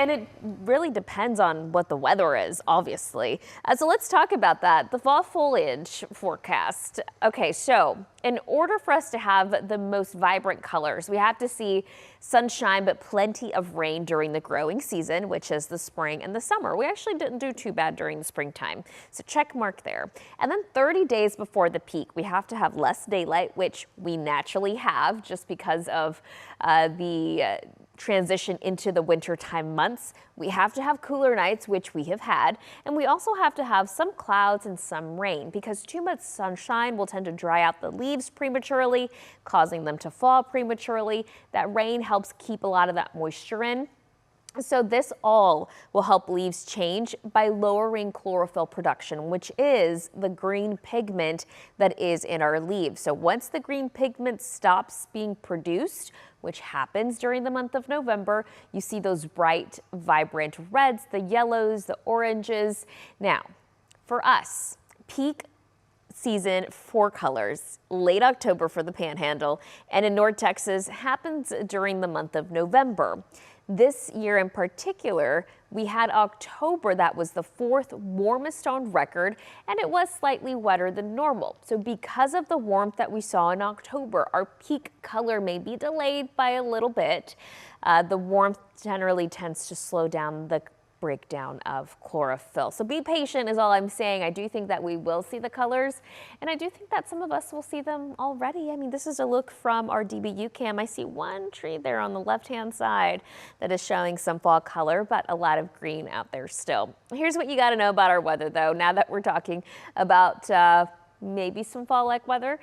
and it really depends on what the weather is, obviously. So let's talk about that. The fall foliage forecast. Okay, so in order for us to have the most vibrant colors, we have to see sunshine but plenty of rain during the growing season, which is the spring and the summer. We actually didn't do too bad during the springtime, so check mark there. And then 30 days before the peak, we have to have less daylight, which we naturally have just because of the transition into the wintertime months. We have to have cooler nights, which we have had, and we also have to have some clouds and some rain because too much sunshine will tend to dry out the leaves prematurely, causing them to fall prematurely. That rain helps keep a lot of that moisture in. So this all will help leaves change by lowering chlorophyll production, which is the green pigment that is in our leaves. So once the green pigment stops being produced, which happens during the month of November, you see those bright, vibrant reds, the yellows, the oranges. Now, for us, peak season for colors, late October for the Panhandle, and in North Texas happens during the month of November. This year in particular, we had October that was the 4th warmest on record, and it was slightly wetter than normal. So because of the warmth that we saw in October, our peak color may be delayed by a little bit. The warmth generally tends to slow down the breakdown of chlorophyll. So be patient is all I'm saying. I do think that we will see the colors, and I do think that some of us will see them already. I mean, this is a look from our DBU cam. I see one tree there on the left-hand side that is showing some fall color, but a lot of green out there still. Here's what you got to know about our weather, though, now that we're talking about maybe some fall-like weather.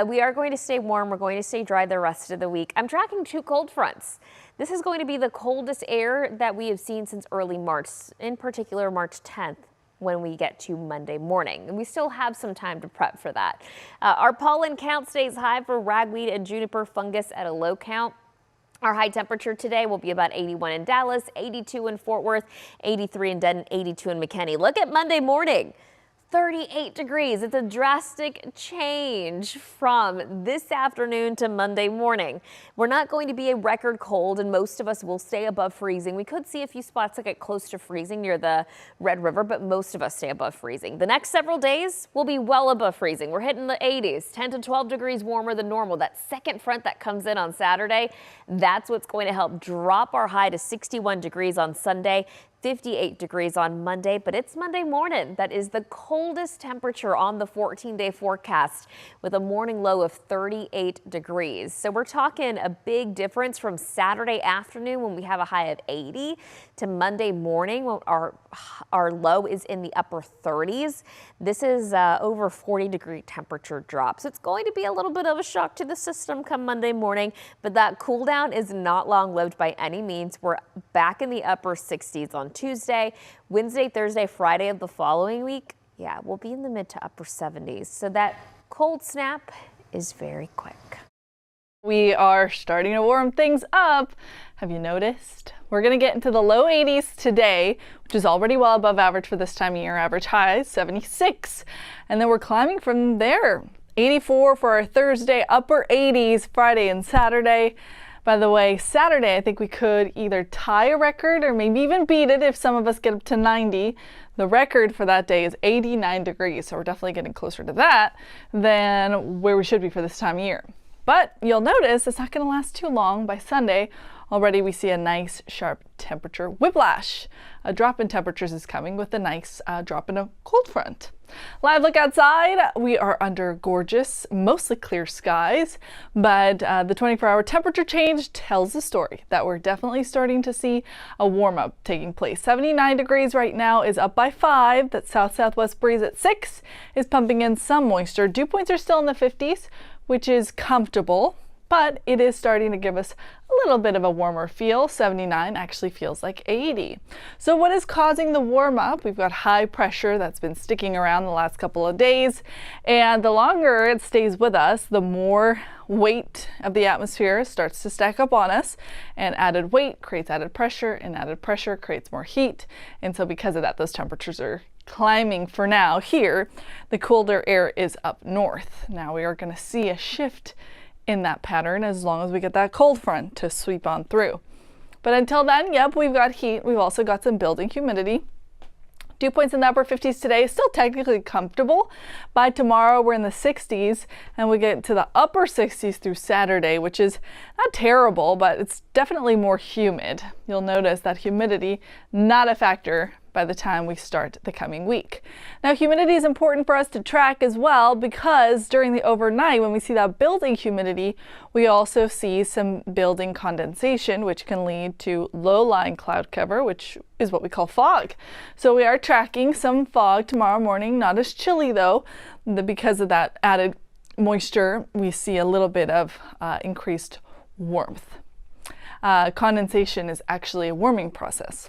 We are going to stay warm. We're going to stay dry the rest of the week. I'm tracking 2 cold fronts. This is going to be the coldest air that we have seen since early March, in particular March 10th when we get to Monday morning. And we still have some time to prep for that. Our pollen count stays high for ragweed and juniper fungus at a low count. Our high temperature today will be about 81 in Dallas, 82 in Fort Worth, 83 in Denton, 82 in McKinney. Look at Monday morning. 38 degrees. It's a drastic change from this afternoon to Monday morning. We're not going to be a record cold, and most of us will stay above freezing. We could see a few spots that get close to freezing near the Red River, but most of us stay above freezing. The next several days will be well above freezing. We're hitting the 80s, 10 to 12 degrees warmer than normal. That second front that comes in on Saturday, that's what's going to help drop our high to 61 degrees on Sunday. 58 degrees on Monday, but it's Monday morning that is the coldest temperature on the 14-day forecast with a morning low of 38 degrees. So we're talking a big difference from Saturday afternoon when we have a high of 80 to Monday morning when our low is in the upper 30s. This is over 40-degree temperature drop. So it's going to be a little bit of a shock to the system come Monday morning, but that cool down is not long-lived by any means. We're back in the upper 60s on Tuesday, Wednesday, Thursday, Friday of the following week. Yeah, we'll be in the mid to upper 70s. So that cold snap is very quick. We are starting to warm things up. Have you noticed? We're going to get into the low 80s today, which is already well above average for this time of year. Average high is 76. And then we're climbing from there. 84 for our Thursday, upper 80s Friday and Saturday. By the way, Saturday, I think we could either tie a record or maybe even beat it if some of us get up to 90. The record for that day is 89 degrees, so we're definitely getting closer to that than where we should be for this time of year. But you'll notice it's not going to last too long. By Sunday, already we see a nice sharp temperature whiplash. A drop in temperatures is coming with a nice drop in a cold front. Live look outside. We are under gorgeous, mostly clear skies, but the 24-hour temperature change tells the story that we're definitely starting to see a warm-up taking place. 79 degrees right now is up by 5. That south-southwest breeze at 6 is pumping in some moisture. Dew points are still in the 50s, which is comfortable, but it is starting to give us a little bit of a warmer feel. 79 actually feels like 80. So what is causing the warm up? We've got high pressure that's been sticking around the last couple of days, and the longer it stays with us, the more weight of the atmosphere starts to stack up on us, and added weight creates added pressure, and added pressure creates more heat. And so because of that, those temperatures are climbing for now. Here, the colder air is up north. Now we are going to see a shift in that pattern as long as we get that cold front to sweep on through. But until then, yep, we've got heat. We've also got some building humidity. Dew points in the upper 50s today, still technically comfortable. By tomorrow, we're in the 60s, and we get to the upper 60s through Saturday, which is not terrible, but it's definitely more humid. You'll notice that humidity, not a factor by the time we start the coming week. Now, humidity is important for us to track as well, because during the overnight, when we see that building humidity, we also see some building condensation, which can lead to low-lying cloud cover, which is what we call fog. So we are tracking some fog tomorrow morning, not as chilly though, because of that added moisture. We see a little bit of increased warmth. Condensation is actually a warming process.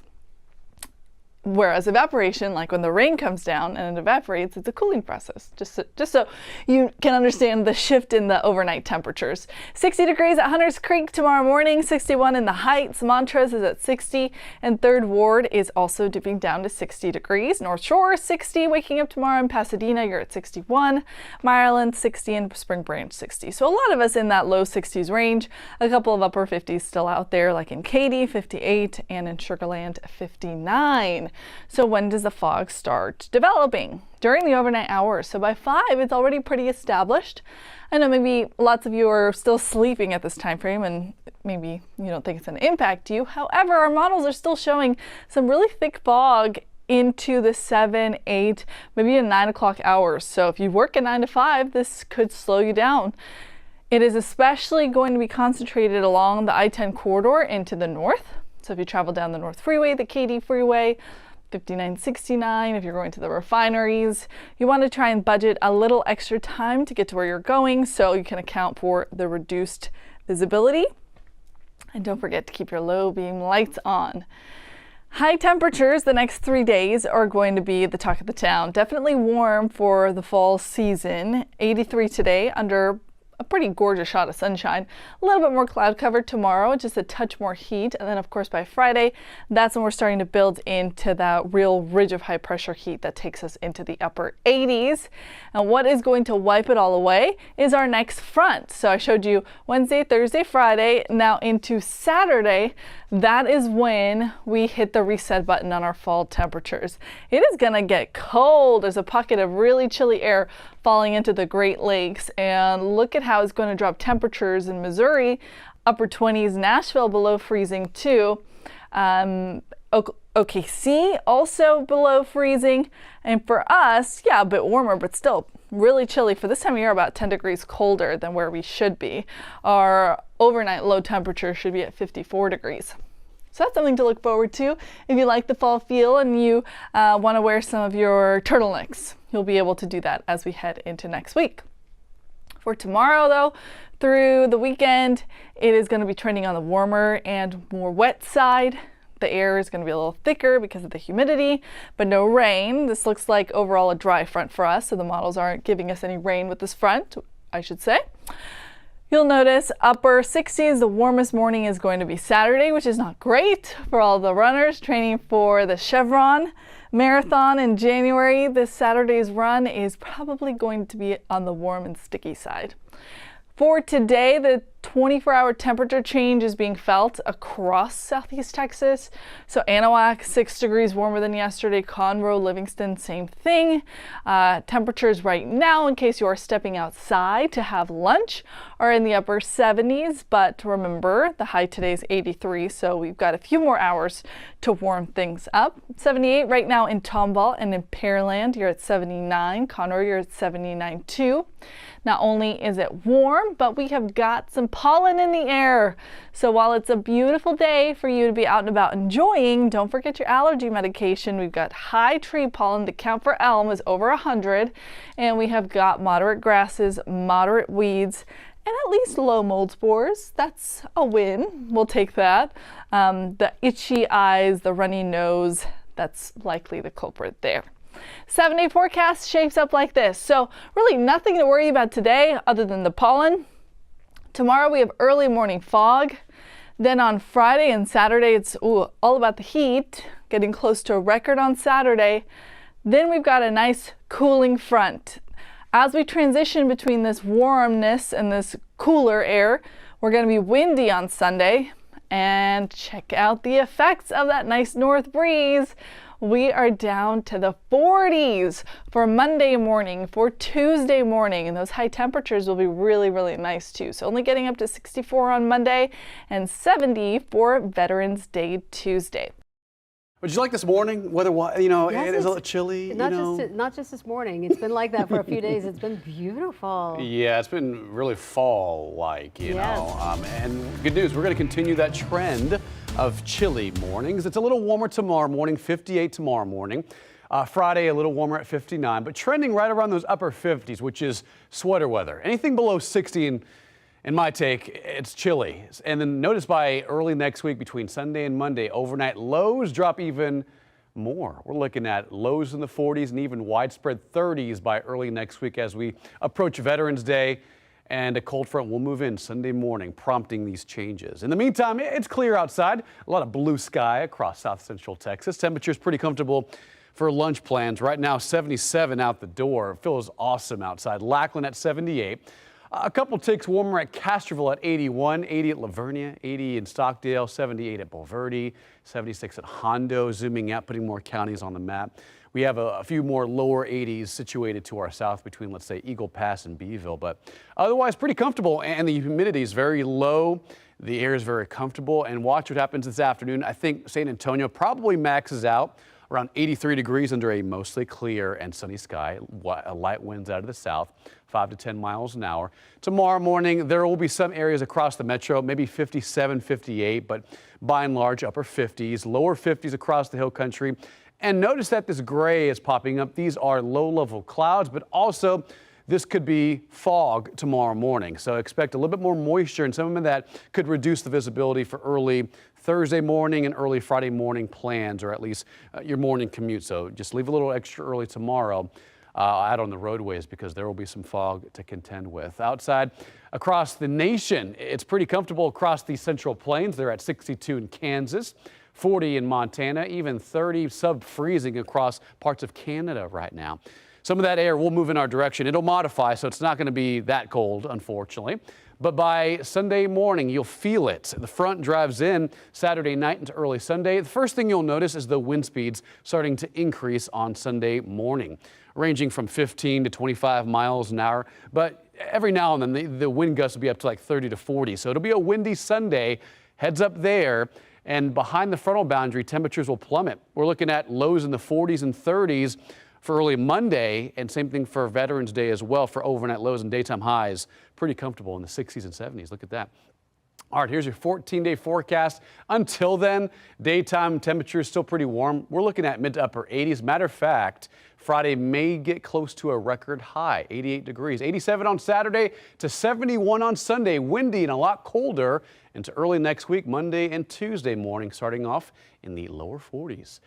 Whereas evaporation, like when the rain comes down and it evaporates, it's a cooling process, just so you can understand the shift in the overnight temperatures. 60 degrees at Hunters Creek tomorrow morning, 61 in the Heights. Montrose is at 60, and 3rd Ward is also dipping down to 60 degrees. North Shore 60, waking up tomorrow in Pasadena, you're at 61. Meyerland 60, and Spring Branch 60. So a lot of us in that low 60s range. A couple of upper 50s still out there, like in KIII 58 and in Sugar Land 59. So when does the fog start developing? During the overnight hours. So by 5, it's already pretty established. I know maybe lots of you are still sleeping at this time frame, and maybe you don't think it's going to impact you. However, our models are still showing some really thick fog into the 7, 8, maybe even 9 o'clock hours. So if you work at 9 to 5, this could slow you down. It is especially going to be concentrated along the I-10 corridor into the north. So if you travel down the North Freeway, the KD Freeway, 5969, if you're going to the refineries, you want to try and budget a little extra time to get to where you're going so you can account for the reduced visibility. And don't forget to keep your low beam lights on. High temperatures the next 3 days are going to be the talk of the town. Definitely warm for the fall season. 83 today under a pretty gorgeous shot of sunshine. A little bit more cloud cover tomorrow, just a touch more heat. And then of course by Friday, that's when we're starting to build into that real ridge of high pressure heat that takes us into the upper 80s. And what is going to wipe it all away is our next front. So I showed you Wednesday, Thursday, Friday, now into Saturday. That is when we hit the reset button on our fall temperatures. It is gonna get cold. There's a pocket of really chilly air falling into the Great Lakes, and look at how it's going to drop temperatures in Missouri, upper 20s, Nashville below freezing too. OKC also below freezing, and for us, yeah, a bit warmer, but still really chilly. For this time of year, about 10 degrees colder than where we should be. Our overnight low temperature should be at 54 degrees. So that's something to look forward to. If you like the fall feel and you want to wear some of your turtlenecks, you'll be able to do that as we head into next week. For tomorrow though, through the weekend, it is going to be trending on the warmer and more wet side. The air is going to be a little thicker because of the humidity, but no rain. This looks like overall a dry front for us, so the models aren't giving us any rain with this front, I should say. You'll notice upper 60s, the warmest morning is going to be Saturday, which is not great for all the runners training for the Chevron Marathon in January. This Saturday's run is probably going to be on the warm and sticky side. For today, the 24-hour temperature change is being felt across southeast Texas. So Anahuac, 6 degrees warmer than yesterday. Conroe, Livingston, same thing. Temperatures right now, in case you are stepping outside to have lunch, are in the upper 70s. But remember, the high today is 83, so we've got a few more hours to warm things up. 78 right now in Tomball, and in Pearland, you're at 79. Conroe, you're at 79 too. Not only is it warm, but we have got some pollen in the air. So while it's a beautiful day for you to be out and about enjoying, don't forget your allergy medication. We've got high tree pollen. The count for elm is over 100. And we have got moderate grasses, moderate weeds, and at least low mold spores. That's a win. We'll take that. The itchy eyes, the runny nose, that's likely the culprit there. 7-day forecast shapes up like this. So really nothing to worry about today other than the pollen. Tomorrow we have early morning fog. Then on Friday and Saturday, it's all about the heat, getting close to a record on Saturday. Then we've got a nice cooling front. As we transition between this warmness and this cooler air, we're going to be windy on Sunday And check out the effects of that nice north breeze. We are down to the 40s for Monday morning, for Tuesday morning, and those high temperatures will be really, really nice too. So only getting up to 64 on Monday and 70 for Veterans Day Tuesday. Would you like this morning? Weather, Yes, it is a little chilly. Not just this morning. It's been like that for a few days. It's been beautiful. Yeah, it's been really fall-like, you Yes. know. And good news, we're going to continue that trend of chilly mornings. It's a little warmer tomorrow morning, 58 tomorrow morning. Friday, a little warmer at 59, but trending right around those upper 50s, which is sweater weather. Anything below 60 in my take, it's chilly. And then notice by early next week, between Sunday and Monday, overnight lows drop even more. We're looking at lows in the 40s and even widespread 30s by early next week as we approach Veterans Day. And a cold front will move in Sunday morning, prompting these changes. In the meantime, it's clear outside. A lot of blue sky across south central Texas. Temperature's pretty comfortable for lunch plans. Right now, 77 out the door. It feels awesome outside. Lackland at 78. A couple ticks warmer at Castroville at 81, 80 at Lavernia, 80 in Stockdale, 78 at Bulverde, 76 at Hondo, zooming out, putting more counties on the map. We have a few more lower 80s situated to our south between, let's say, Eagle Pass and Beeville, but otherwise pretty comfortable, and the humidity is very low. The air is very comfortable, and watch what happens this afternoon. I think San Antonio probably maxes out around 83 degrees under a mostly clear and sunny sky. Light winds out of the south, 5 to 10 miles an hour. Tomorrow morning, there will be some areas across the metro, maybe 57, 58, but by and large, upper 50s, lower 50s across the hill country. And notice that this gray is popping up. These are low-level clouds, but also this could be fog tomorrow morning. So expect a little bit more moisture, and some of that could reduce the visibility for early Thursday morning and early Friday morning plans, or at least your morning commute. So just leave a little extra early tomorrow out on the roadways because there will be some fog to contend with. Outside across the nation, it's pretty comfortable across the Central Plains. They're at 62 in Kansas, 40 in Montana, even 30 sub-freezing across parts of Canada right now. Some of that air will move in our direction. It'll modify, so it's not going to be that cold, unfortunately. But by Sunday morning, you'll feel it. The front drives in Saturday night into early Sunday. The first thing you'll notice is the wind speeds starting to increase on Sunday morning, ranging from 15 to 25 miles an hour. But every now and then, the wind gusts will be up to like 30 to 40. So it'll be a windy Sunday. Heads up there. And behind the frontal boundary, temperatures will plummet. We're looking at lows in the 40s and 30s for early Monday, and same thing for Veterans Day as well for overnight lows and daytime highs. Pretty comfortable in the 60s and 70s. Look at that. All right, here's your 14-day forecast. Until then, daytime temperature is still pretty warm. We're looking at mid to upper 80s. Matter of fact, Friday may get close to a record high, 88 degrees. 87 on Saturday to 71 on Sunday. Windy and a lot colder into early next week, Monday and Tuesday morning, starting off in the lower 40s.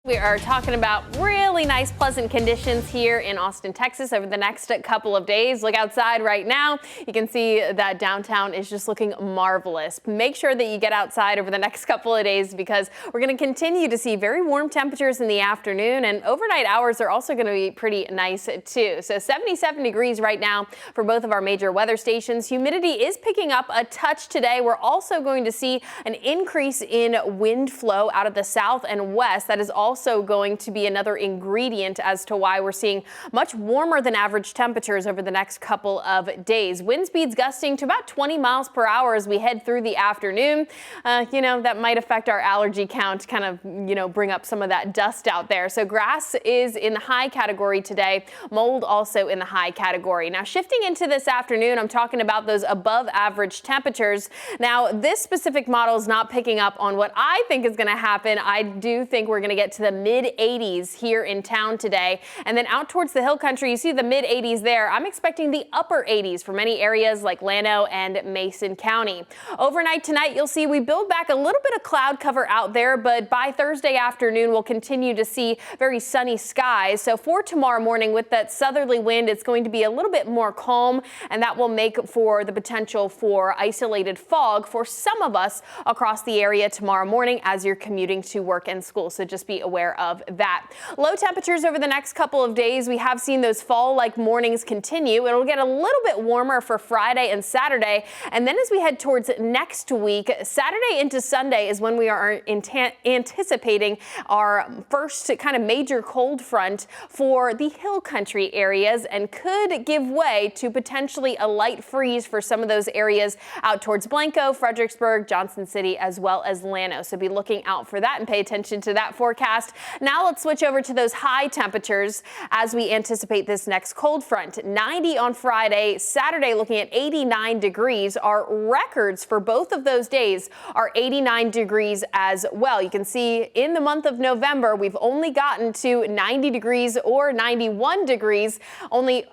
We are talking about really nice, pleasant conditions here in Austin, Texas over the next couple of days. Look outside right now. You can see that downtown is just looking marvelous. Make sure that you get outside over the next couple of days because we're going to continue to see very warm temperatures in the afternoon, and overnight hours are also going to be pretty nice too. So 77 degrees right now for both of our major weather stations. Humidity is picking up a touch today. We're also going to see an increase in wind flow out of the south and west. That is also going to be another ingredient as to why we're seeing much warmer than average temperatures over the next couple of days. Wind speeds gusting to about 20 miles per hour as we head through the afternoon. That might affect our allergy count, kind of, bring up some of that dust out there. So grass is in the high category today. Mold also in the high category. Now shifting into this afternoon, I'm talking about those above average temperatures. Now this specific model is not picking up on what I think is going to happen. I do think we're going to get to the mid 80s here in town today. And then out towards the hill country, you see the mid 80s there. I'm expecting the upper 80s for many areas like Llano and Mason County. Overnight tonight, you'll see we build back a little bit of cloud cover out there, but by Thursday afternoon, we'll continue to see very sunny skies. So for tomorrow morning with that southerly wind, it's going to be a little bit more calm, and that will make for the potential for isolated fog for some of us across the area tomorrow morning as you're commuting to work and school. So just be aware of that. Low temperatures over the next couple of days. We have seen those fall-like mornings continue. It'll get a little bit warmer for Friday and Saturday. And then as we head towards next week, Saturday into Sunday is when we are anticipating our first kind of major cold front for the hill country areas, and could give way to potentially a light freeze for some of those areas out towards Blanco, Fredericksburg, Johnson City, as well as Llano. So be looking out for that and pay attention to that forecast. Now let's switch over to those high temperatures as we anticipate this next cold front. 90 on Friday, Saturday looking at 89 degrees. Our records for both of those days are 89 degrees as well. You can see in the month of November, we've only gotten to 90 degrees or 91 degrees, only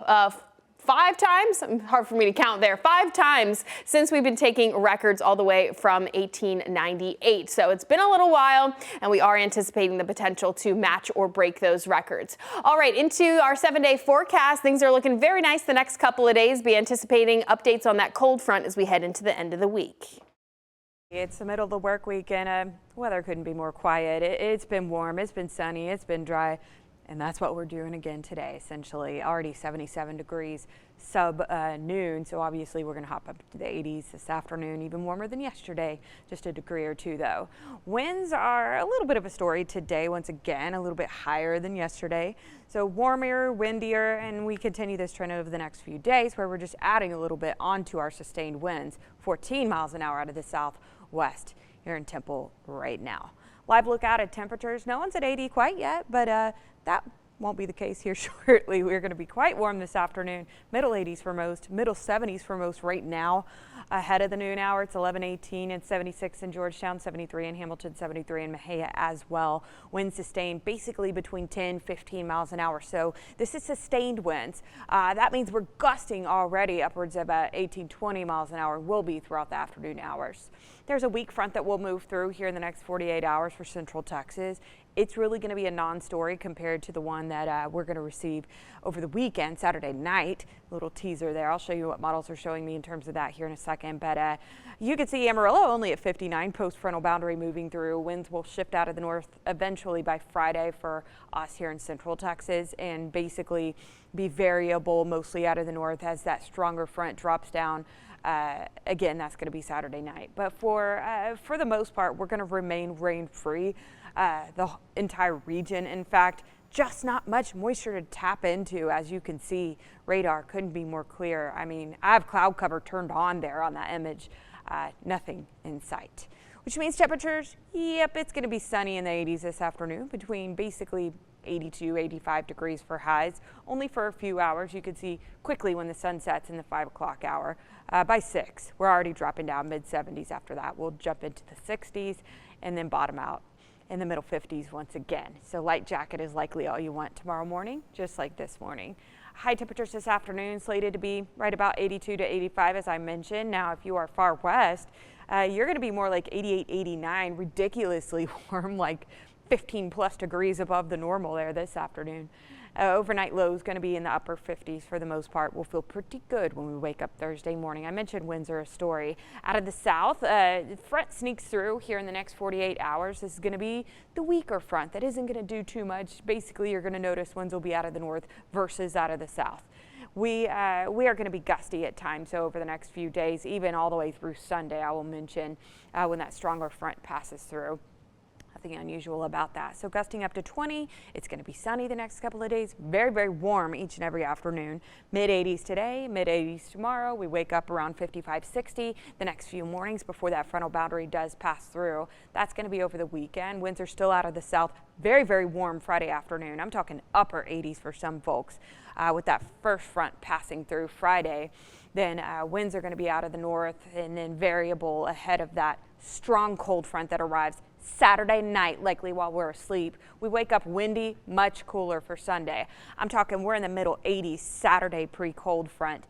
5 times, hard for me to count there, 5 times since we've been taking records all the way from 1898. So it's been a little while, and we are anticipating the potential to match or break those records. All right, into our 7-day forecast. Things are looking very nice the next couple of days. Be anticipating updates on that cold front as we head into the end of the week. It's the middle of the work week, and weather couldn't be more quiet. It's been warm, it's been sunny, it's been dry. And that's what we're doing again today, essentially. Already 77 degrees noon, so obviously we're going to hop up to the 80s this afternoon, even warmer than yesterday, just a degree or two though. Winds are a little bit of a story today, once again, a little bit higher than yesterday. So warmer, windier, and we continue this trend over the next few days where we're just adding a little bit onto our sustained winds, 14 miles an hour out of the southwest here in Temple right now. Live look out at temperatures. No one's at 80 quite yet, but that won't be the case here shortly. We're going to be quite warm this afternoon. Middle 80s for most, middle 70s for most right now. Ahead of the noon hour, it's 11:18 and 76 in Georgetown, 73 in Hamilton, 73 in Mejia as well. Winds sustained basically between 10-15 miles an hour. So this is sustained winds. That means we're gusting already upwards of 18-20 miles an hour will be throughout the afternoon hours. There's a weak front that will move through here in the next 48 hours for central Texas. It's really going to be a non-story compared to the one that we're going to receive over the weekend, Saturday night. A little teaser there. I'll show you what models are showing me in terms of that here in a second. But you can see Amarillo only at 59, post-frontal boundary moving through. Winds will shift out of the north eventually by Friday for us here in central Texas, and basically be variable mostly out of the north as that stronger front drops down. Again, that's going to be Saturday night. But for the most part, we're going to remain rain-free. The entire region. In fact, just not much moisture to tap into. As you can see, radar couldn't be more clear. I mean, I have cloud cover turned on there on that image. Nothing in sight, which means temperatures, yep, it's going to be sunny in the 80s this afternoon, between basically 82, 85 degrees for highs, only for a few hours. You can see quickly when the sun sets in the 5 o'clock hour. By 6, we're already dropping down mid-70s. After that, we'll jump into the 60s and then bottom out in the middle 50s once again. So light jacket is likely all you want tomorrow morning, just like this morning. High temperatures this afternoon slated to be right about 82 to 85, as I mentioned. Now, if you are far west, you're going to be more like 88, 89, ridiculously warm, like 15 plus degrees above the normal there this afternoon. Overnight low is going to be in the upper 50s for the most part. We'll feel pretty good when we wake up Thursday morning. I mentioned winds are a story. Out of the south, the front sneaks through here in the next 48 hours. This is going to be the weaker front that isn't going to do too much. Basically, you're going to notice winds will be out of the north versus out of the south. We are going to be gusty at times so over the next few days, even all the way through Sunday, I will mention, when that stronger front passes through. Nothing unusual about that. So gusting up to 20. It's going to be sunny the next couple of days. Very, very warm each and every afternoon. Mid 80s today, mid 80s tomorrow. We wake up around 55, 60 the next few mornings before that frontal boundary does pass through. That's going to be over the weekend. Winds are still out of the south. Very, very warm Friday afternoon. I'm talking upper 80s for some folks with that first front passing through Friday. Then winds are going to be out of the north and then variable ahead of that strong cold front that arrives Saturday night, likely while we're asleep. We wake up windy, much cooler for Sunday. I'm talking we're in the middle 80s Saturday pre-cold front.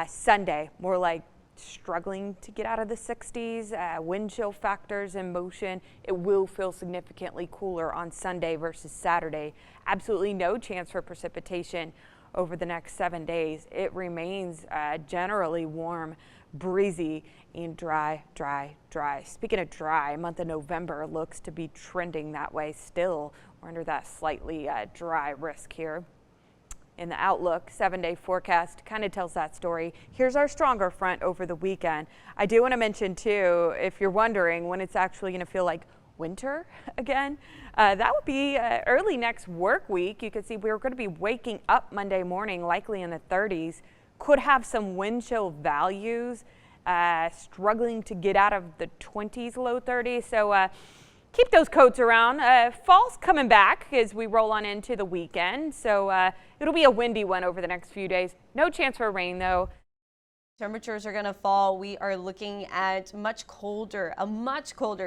Sunday, more like struggling to get out of the 60s. Wind chill factors in motion. It will feel significantly cooler on Sunday versus Saturday. Absolutely no chance for precipitation over the next 7 days. It remains generally warm breezy and dry, dry, dry. Speaking of dry, month of November looks to be trending that way still. We're under that slightly dry risk here. In the Outlook 7-day forecast kind of tells that story. Here's our stronger front over the weekend. I do want to mention too, if you're wondering when it's actually going to feel like winter again, that would be early next work week. You can see we're going to be waking up Monday morning, likely in the 30s. Could have some wind chill values, struggling to get out of the 20s, low 30s. So keep those coats around. Fall's coming back as we roll on into the weekend. So it'll be a windy one over the next few days. No chance for rain though. Temperatures are going to fall. We are looking at a much colder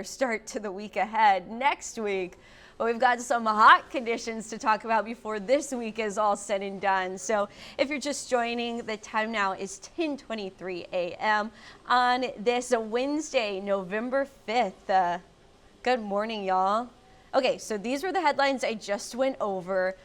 start to the week ahead next week. But we've got some hot conditions to talk about before this week is all said and done. So if you're just joining, the time now is 10:23 a.m. on this Wednesday, November 5th. Good morning, y'all. Okay, so these were the headlines I just went over.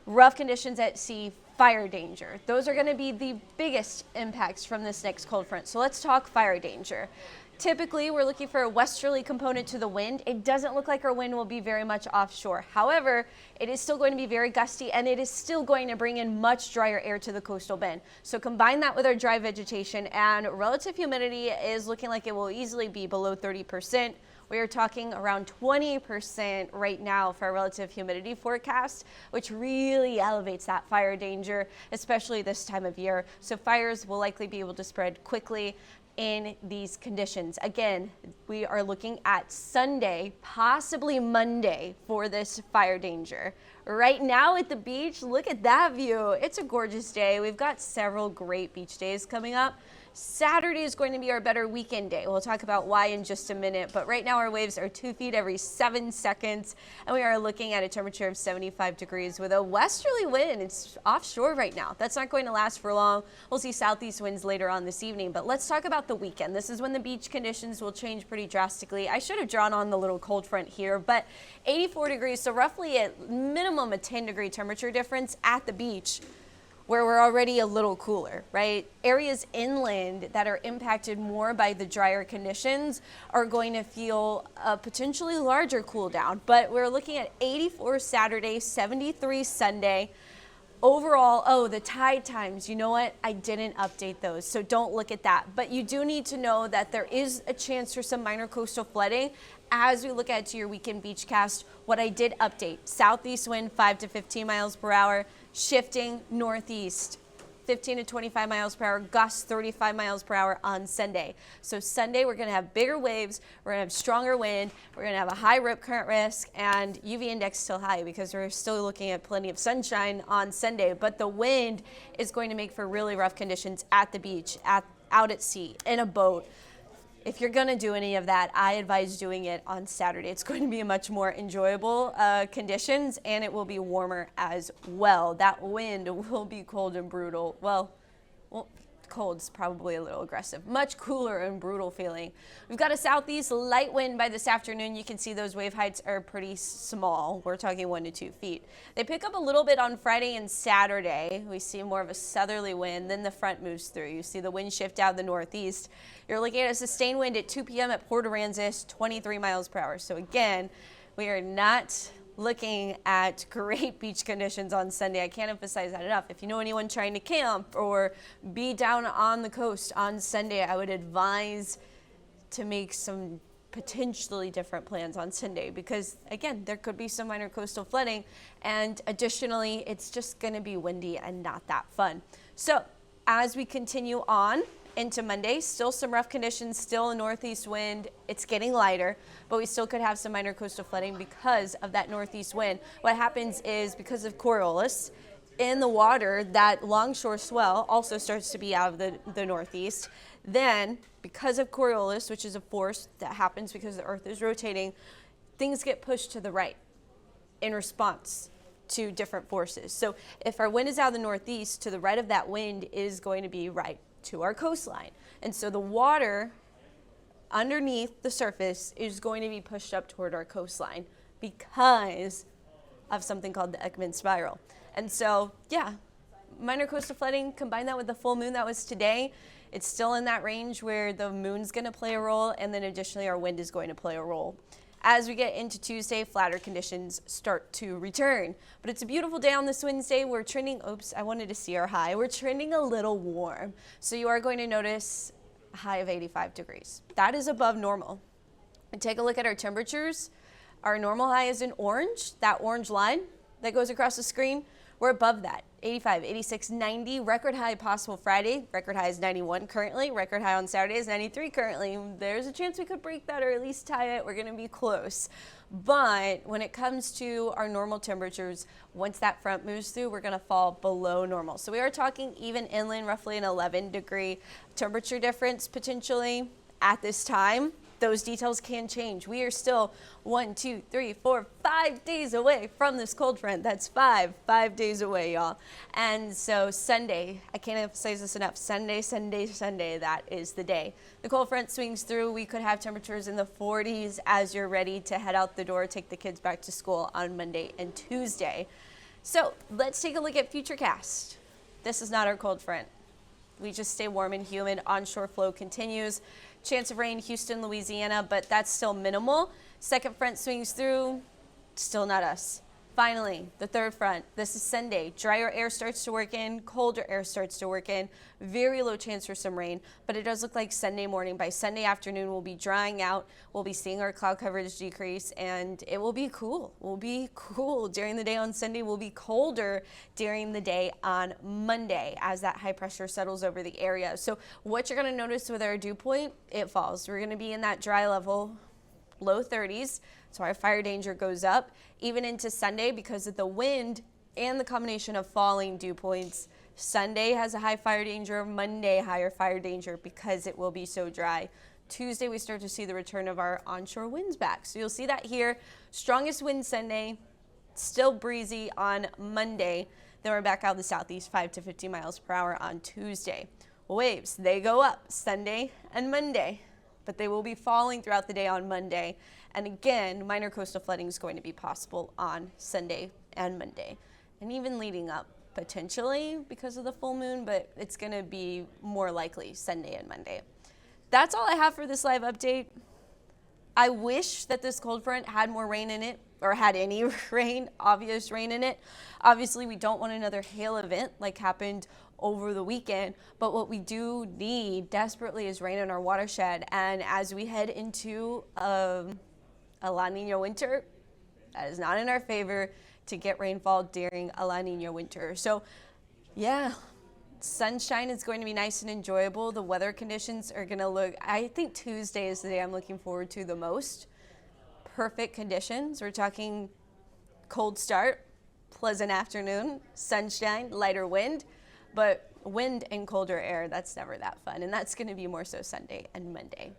Rough conditions at sea, fire danger. Those are going to be the biggest impacts from this next cold front. So let's talk fire danger. Typically, we're looking for a westerly component to the wind. It doesn't look like our wind will be very much offshore. However, it is still going to be very gusty, and it is still going to bring in much drier air to the coastal bend. So combine that with our dry vegetation, and relative humidity is looking like it will easily be below 30%. We are talking around 20% right now for our relative humidity forecast, which really elevates that fire danger, especially this time of year. So fires will likely be able to spread quickly in these conditions. Again, we are looking at Sunday, possibly Monday for this fire danger. Right now at the beach, look at that view. It's a gorgeous day. We've got several great beach days coming up. Saturday is going to be our better weekend day. We'll talk about why in just a minute, but right now our waves are 2 feet every 7 seconds, and we are looking at a temperature of 75 degrees with a westerly wind. It's offshore right now. That's not going to last for long. We'll see southeast winds later on this evening, but let's talk about the weekend. This is when the beach conditions will change pretty drastically. I should have drawn on the little cold front here, but 84 degrees, so roughly at minimum a 10-degree temperature difference at the beach, where we're already a little cooler, right? Areas inland that are impacted more by the drier conditions are going to feel a potentially larger cool down, but we're looking at 84 Saturday, 73 Sunday. Overall, oh, the tide times, you know what? I didn't update those, so don't look at that. But you do need to know that there is a chance for some minor coastal flooding as we look at to your weekend beach cast. What I did update, southeast wind 5 to 15 miles per hour, shifting northeast 15 to 25 miles per hour, gusts 35 miles per hour on Sunday. So Sunday, we're going to have bigger waves, we're going to have stronger wind, we're going to have a high rip current risk, and UV index still high because we're still looking at plenty of sunshine on Sunday. But the wind is going to make for really rough conditions at the beach, out at sea, in a boat. If you're going to do any of that, I advise doing it on Saturday. It's going to be a much more enjoyable conditions, and it will be warmer as well. That wind will be cold and brutal. Well, cold's probably a little aggressive. Much cooler and brutal feeling. We've got a southeast light wind by this afternoon. You can see those wave heights are pretty small. We're talking 1 to 2 feet. They pick up a little bit on Friday and Saturday. We see more of a southerly wind. Then the front moves through. You see the wind shift out the northeast. You're looking at a sustained wind at 2 p.m. at Port Aransas, 23 miles per hour. So again, we are not looking at great beach conditions on Sunday. I can't emphasize that enough. If you know anyone trying to camp or be down on the coast on Sunday, I would advise to make some potentially different plans on Sunday because, again, there could be some minor coastal flooding, and additionally, it's just going to be windy and not that fun. So as we continue on into Monday, still some rough conditions, still a northeast wind. It's getting lighter, but we still could have some minor coastal flooding because of that northeast wind. What happens is because of Coriolis in the water, that longshore swell also starts to be out of the northeast. Then, because of Coriolis, which is a force that happens because the earth is rotating, things get pushed to the right in response to different forces. So if our wind is out of the northeast, to the right of that wind is going to be right to our coastline. And so the water underneath the surface is going to be pushed up toward our coastline because of something called the Ekman spiral. And so, yeah, minor coastal flooding, combine that with the full moon that was today, it's still in that range where the moon's going to play a role, and then additionally our wind is going to play a role. As we get into Tuesday, flatter conditions start to return. But it's a beautiful day on this Wednesday. We're trending, oops, I wanted to see our high. We're trending a little warm. So you are going to notice a high of 85 degrees. That is above normal. And take a look at our temperatures. Our normal high is in orange, that orange line that goes across the screen. We're above that, 85, 86, 90, record high possible Friday. Record high is 91 currently. Record high on Saturday is 93 currently. There's a chance we could break that or at least tie it. We're going to be close. But when it comes to our normal temperatures, once that front moves through, we're going to fall below normal. So we are talking even inland, roughly an 11-degree temperature difference potentially at this time. Those details can change. We are still 1, 2, 3, 4, 5 days away from this cold front. That's 5 days away, y'all. And so Sunday, I can't emphasize this enough, Sunday, that is the day. The cold front swings through. We could have temperatures in the 40s as you're ready to head out the door, take the kids back to school on Monday and Tuesday. So let's take a look at Futurecast. This is not our cold front. We just stay warm and humid. Onshore flow continues. Chance of rain, Houston, Louisiana, but that's still minimal. Second front swings through, still not us. Finally, the third front. This is Sunday. Drier air starts to work in, colder air starts to work in. Very low chance for some rain, but it does look like Sunday morning. By Sunday afternoon, we'll be drying out. We'll be seeing our cloud coverage decrease, and it will be cool. We'll be cool during the day on Sunday. We'll be colder during the day on Monday as that high pressure settles over the area. So what you're going to notice with our dew point, it falls. We're going to be in that dry level, low 30s. So our fire danger goes up even into Sunday because of the wind and the combination of falling dew points. Sunday has a high fire danger, Monday higher fire danger because it will be so dry. Tuesday we start to see the return of our onshore winds back. So you'll see that here. Strongest wind Sunday, still breezy on Monday. Then we're back out of the southeast, 5 to 50 miles per hour on Tuesday. Waves, they go up Sunday and Monday, but they will be falling throughout the day on Monday. And again, minor coastal flooding is going to be possible on Sunday and Monday, and even leading up potentially because of the full moon, but it's going to be more likely Sunday and Monday. That's all I have for this live update. I wish that this cold front had more rain in it, or had any rain, obvious rain in it. Obviously, we don't want another hail event like happened over the weekend, but what we do need desperately is rain in our watershed. And as we head into a La Nina winter, that is not in our favor to get rainfall during a La Nina winter. So yeah, sunshine is going to be nice and enjoyable. The weather conditions are going to look, I think Tuesday is the day I'm looking forward to the most. Perfect conditions. We're talking cold start, pleasant afternoon, sunshine, lighter wind, but wind and colder air, that's never that fun. And that's going to be more so Sunday and Monday.